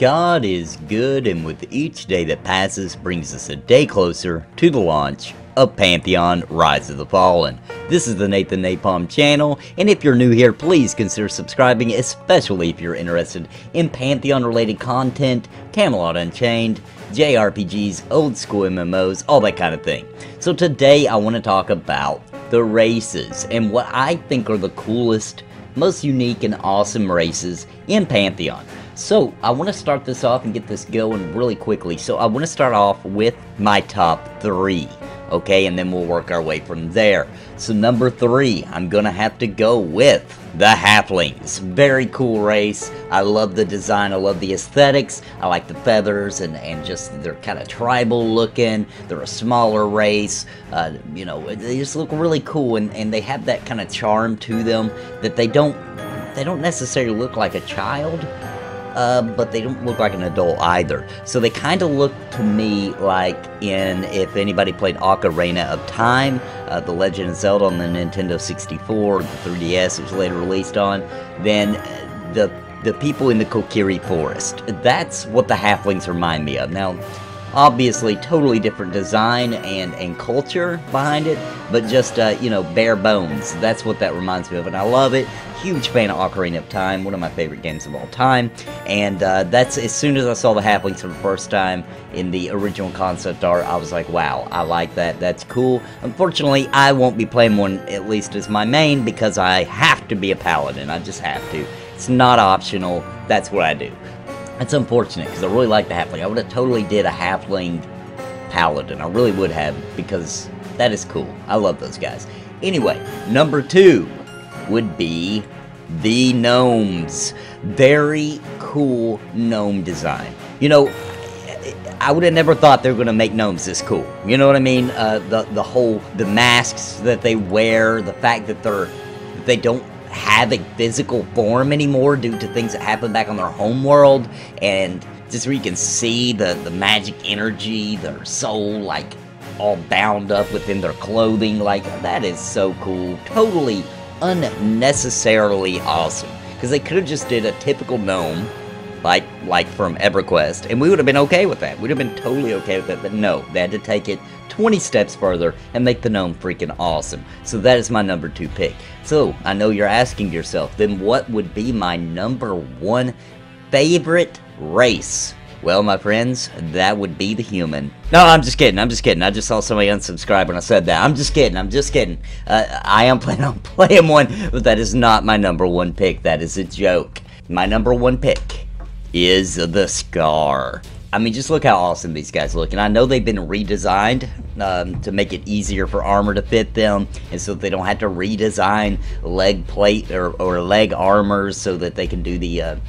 God is good, and with each day that passes brings us a day closer to the launch of Pantheon Rise of the Fallen. This is the Nathan NAPALM channel, and if you're new here, please consider subscribing, especially if you're interested in Pantheon related content, Camelot Unchained, JRPGs, old school MMOs, all that kind of thing. So today I want to talk about the races, and what I think are the coolest, most unique and awesome races in Pantheon. So I want to start this off and get this going really quickly. So I want to start off with my top 3. Okay, and then we'll work our way from there. So number 3, I'm gonna have to go with the Halflings. Very cool race. I love the design, I love the aesthetics, I like the feathers and just they're kind of tribal looking. They're a smaller race, you know, they just look really cool, and they have that kind of charm to them that they don't necessarily look like a child. But they don't look like an adult either. So they kind of look to me like if anybody played Ocarina of Time, The Legend of Zelda on the Nintendo 64, the 3DS it was later released on, then the people in the Kokiri Forest. That's what the Halflings remind me of. Now, obviously, totally different design and culture behind it, but just, you know, bare bones. That's what that reminds me of, and I love it. Huge fan of Ocarina of Time, one of my favorite games of all time, and that's, as soon as I saw the Halflings for the first time in the original concept art, I was like, wow, I like that, that's cool. Unfortunately, I won't be playing one, at least as my main, because I have to be a paladin, I just have to. It's not optional, that's what I do. It's unfortunate, because I really like the Halfling. I would have totally did a Halfling Paladin. I really would have, because that is cool. I love those guys. Anyway, number 2 would be the Gnomes. Very cool gnome design. You know, I would have never thought they were going to make gnomes this cool. You know what I mean? The masks that they wear, the fact that they don't have a physical form anymore due to things that happen back on their home world, and just where you can see the magic energy, their soul like all bound up within their clothing. Like, that is so cool. Totally unnecessarily awesome, because they could have just did a typical gnome like from EverQuest, and we would have been okay with that. We'd have been totally okay with it, but no, they had to take it 20 steps further and make the gnome freaking awesome. So that is my number 2 pick. So I know you're asking yourself, then what would be my number 1 favorite race? Well, my friends, that would be the human. No, I'm just kidding, I just saw somebody unsubscribe when I said that. I'm just kidding. I am planning on playing one, but that is not my number 1 pick. That is a joke. My number 1 pick is the Scar. I mean, just look how awesome these guys look, and I know they've been redesigned to make it easier for armor to fit them, and so they don't have to redesign leg plate or leg armors so that they can do the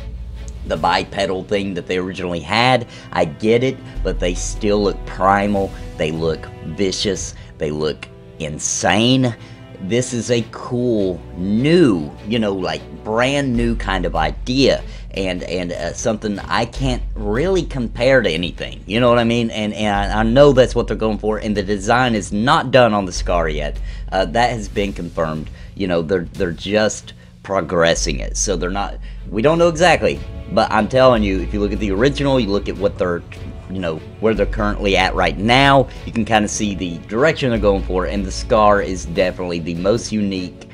bipedal thing that they originally had. I get it, but they still look primal, they look vicious, they look insane. This is a cool, new, you know, like brand new kind of idea, and something I can't really compare to anything, you know what I mean? And I know that's what they're going for, and the design is not done on the Scar yet. That has been confirmed. You know, they're just progressing it, so they're not, we don't know exactly, but I'm telling you, if you look at the original, you look at what they're, you know, where they're currently at right now, you can kind of see the direction they're going for, and the Scar is definitely the most unique,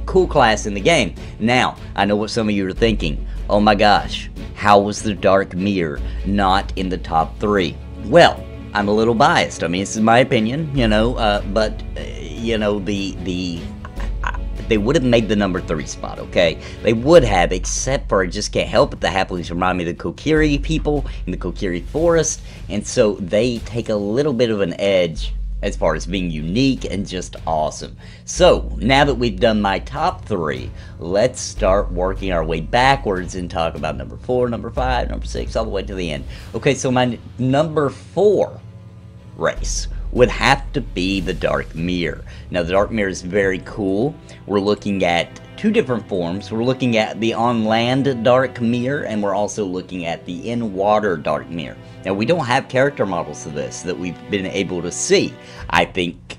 cool class in the game. Now, I know what some of you are thinking. Oh my gosh, how was the Dark Mirror not in the top 3? Well, I'm a little biased. I mean, this is my opinion, you know, but, you know, they would have made the number 3 spot, okay? They would have, except for, I just can't help it, the Halflings remind me of the Kokiri people in the Kokiri Forest, and so they take a little bit of an edge as far as being unique and just awesome. So, now that we've done my top 3, let's start working our way backwards and talk about number 4, number 5, number 6, all the way to the end. Okay, so my number 4 race would have to be the Dark Mirror. Now, the Dark Mirror is very cool. We're looking at 2 different forms. We're looking at the on-land Dark Mirror, and we're also looking at the in-water Dark Mirror. Now, we don't have character models of this that we've been able to see. I think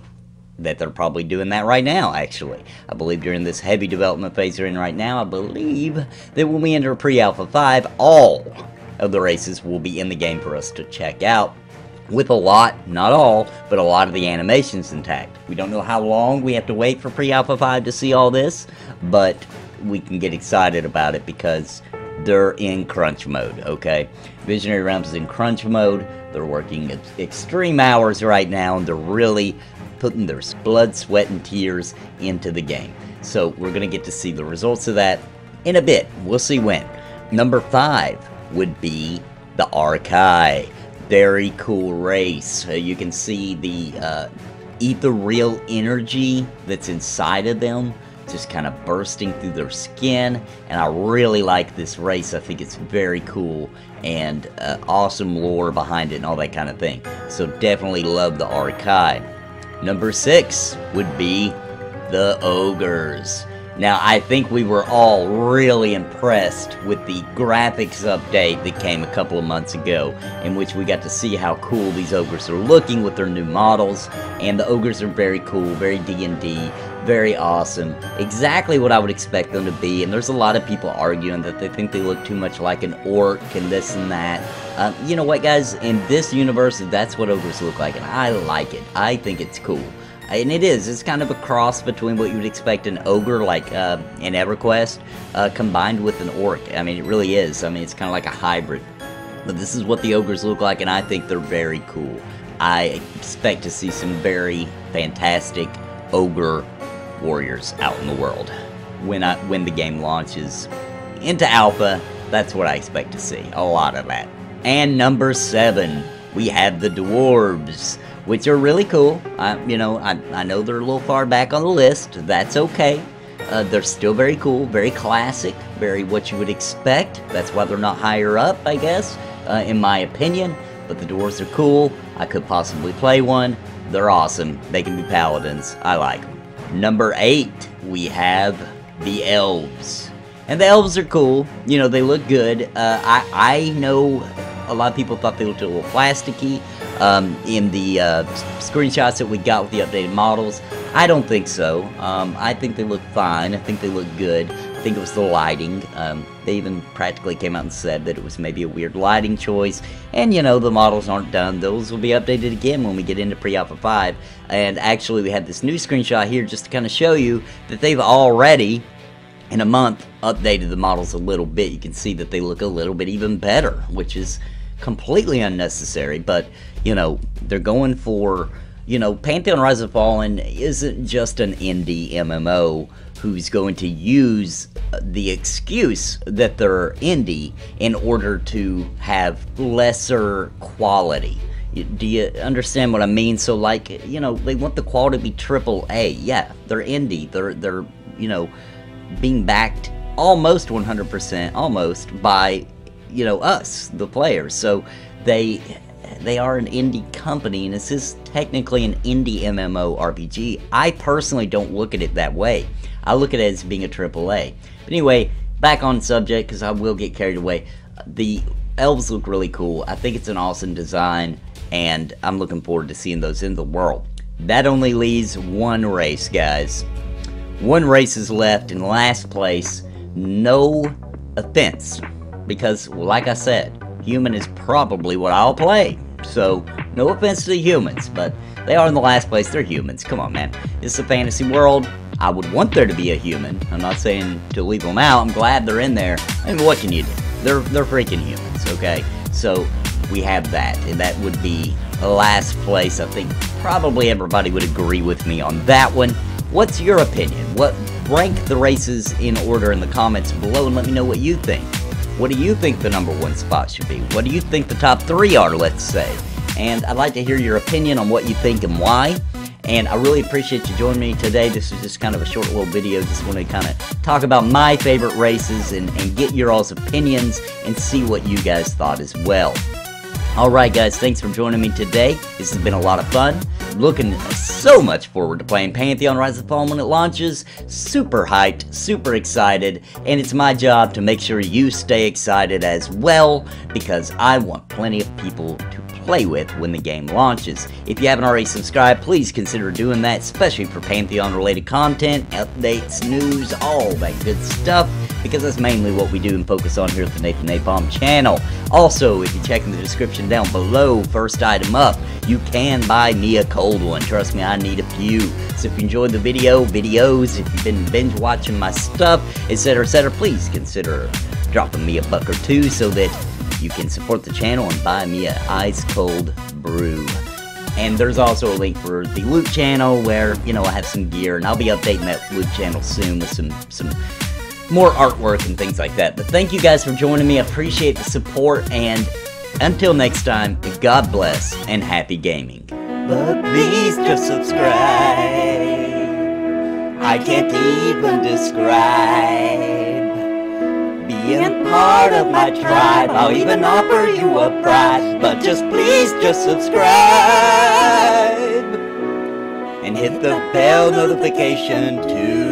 that they're probably doing that right now, actually. I believe during this heavy development phase we're in right now, I believe that when we enter pre-alpha 5, all of the races will be in the game for us to check out, with a lot, not all, but a lot of the animations intact. We don't know how long we have to wait for Pre-Alpha 5 to see all this, but we can get excited about it because they're in crunch mode, okay? Visionary Realms is in crunch mode. They're working extreme hours right now, and they're really putting their blood, sweat, and tears into the game. So we're going to get to see the results of that in a bit. We'll see when. Number 5 would be the Archai. Very cool race. You can see the ethereal energy that's inside of them just kind of bursting through their skin, and I really like this race. I think it's very cool and awesome lore behind it and all that kind of thing. So definitely love the Archai. Number 6 would be the Ogres. Now, I think we were all really impressed with the graphics update that came a couple of months ago, in which we got to see how cool these Ogres are looking with their new models, and the Ogres are very cool, very D&D, very awesome, exactly what I would expect them to be, and there's a lot of people arguing that they think they look too much like an orc and this and that. You know what, guys, in this universe, that's what Ogres look like, and I like it. I think it's cool. And it is. It's kind of a cross between what you would expect an ogre, like in EverQuest, combined with an orc. I mean, it really is. I mean, it's kind of like a hybrid. But this is what the ogres look like, and I think they're very cool. I expect to see some very fantastic ogre warriors out in the world. When the game launches into alpha, that's what I expect to see. A lot of that. And number 7, we have the Dwarves, which are really cool. I know they're a little far back on the list. That's okay. They're still very cool, very classic, very what you would expect. That's why they're not higher up, I guess, in my opinion. But the Dwarves are cool. I could possibly play one. They're awesome. They can be paladins. I like them. Number 8, we have the Elves. And the Elves are cool. You know, they look good. I know a lot of people thought they looked a little plasticky in the screenshots that we got with the updated models. I don't think so. I think they look fine. I think they look good. I think it was the lighting. They even practically came out and said that it was maybe a weird lighting choice. And, you know, the models aren't done. Those will be updated again when we get into Pre-Alpha 5. And actually, we have this new screenshot here just to kind of show you that they've already, in a month, updated the models a little bit. You can see that they look a little bit even better, which is completely unnecessary. But, you know, they're going for, you know, Pantheon Rise of Fallen isn't just an indie MMO who's going to use the excuse that they're indie in order to have lesser quality. Do you understand what I mean? So, like, you know, they want the quality to be AAA. Yeah, they're indie. They're you know, being backed almost 100%, almost, by, you know, us, the players. So they are an indie company, and this is technically an indie MMORPG. I personally don't look at it that way. I look at it as being a AAA. But anyway, back on subject, because I will get carried away. The Elves look really cool. I think it's an awesome design, and I'm looking forward to seeing those in the world. That only leaves one race, guys. One race is left in last place. No offense, because, like I said, human is probably what I'll play. So, no offense to the humans, but they are in the last place. They're humans. Come on, man. It's a fantasy world. I would want there to be a human. I'm not saying to leave them out. I'm glad they're in there. I mean, what can you do? They're freaking humans, okay? So, we have that, and that would be last place. I think probably everybody would agree with me on that one. What's your opinion? Rank the races in order in the comments below and let me know what you think. What do you think the #1 spot should be? What do you think the top 3 are, let's say? And I'd like to hear your opinion on what you think and why. And I really appreciate you joining me today. This is just kind of a short little video. Just want to kind of talk about my favorite races and get your all's opinions and see what you guys thought as well. Alright guys, thanks for joining me today. This has been a lot of fun. Looking so much forward to playing Pantheon Rise of Fallen when it launches. Super hyped, super excited, and it's my job to make sure you stay excited as well, because I want plenty of people to play play with when the game launches. If you haven't already subscribed, please consider doing that, especially for Pantheon related content, updates, news, all that good stuff, because that's mainly what we do and focus on here at the Nathan NAPALM channel. Also, if you check in the description down below, first item up, you can buy me a cold one. Trust me, I need a few. So if you enjoyed the videos, if you've been binge watching my stuff, etc., please consider dropping me a buck or two so that you can support the channel and buy me a ice cold brew. And there's also a link for the loot channel where, you know, I have some gear, and I'll be updating that loot channel soon with some more artwork and things like that. But thank you guys for joining me. I appreciate the support, and until next time, God bless and happy gaming. But please just subscribe. I can't even describe being part of my tribe. I'll even offer you a prize, but please just subscribe and hit the bell notification too.